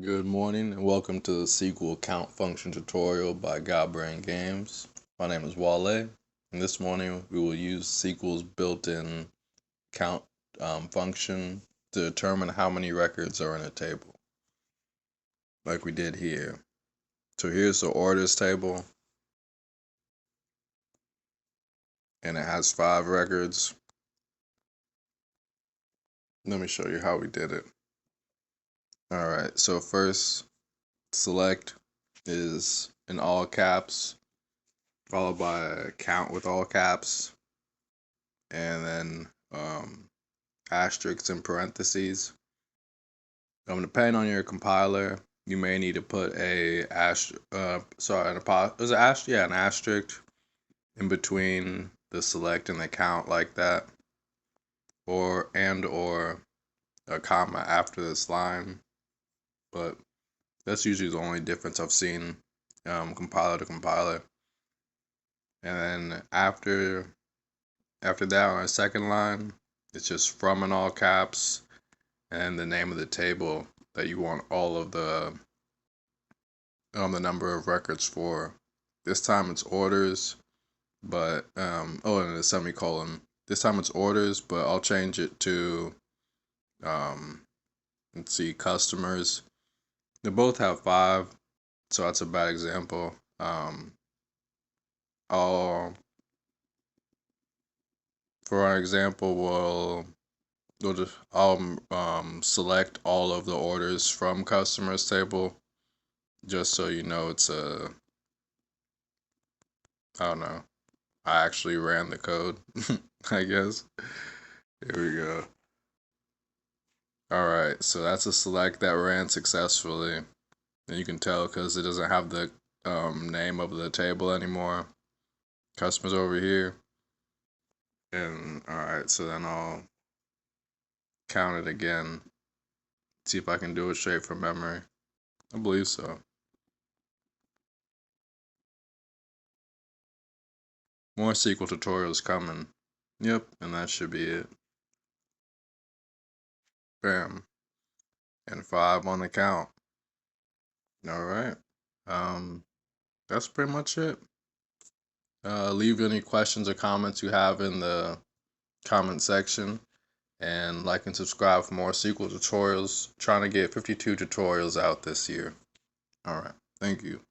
Good morning and welcome to the SQL count function tutorial by Godbrain Games. My name is Wale, and this morning we will use SQL's built-in count function to determine how many records are in a table, like we did here. So here's the orders table, and it has 5 records. Let me show you how we did it. Alright, so first, select is in all caps, followed by count with all caps, and then asterisks and parentheses. Depending on your compiler, you may need to put an asterisk in between the select and the count like that, or a comma after this line. But that's usually the only difference I've seen, compiler to compiler. And then after that, on a second line, it's just from in all caps and the name of the table that you want all of the number of records for. This time it's orders, but and a semicolon. This time it's orders, but I'll change it to let's see, customers. They both have 5, so that's a bad example. For an example, I'll select all of the orders from customers table, just so you know it's I don't know, I actually ran the code, I guess. Here we go. Alright, so that's a select that ran successfully. And you can tell because it doesn't have the name of the table anymore. Customers over here. And alright, so then I'll count it again. See if I can do it straight from memory. I believe so. More SQL tutorials coming. Yep, and that should be it. Bam. And 5 on the count. Alright. That's pretty much it. Leave any questions or comments you have in the comment section. And like and subscribe for more SQL tutorials. Trying to get 52 tutorials out this year. Alright. Thank you.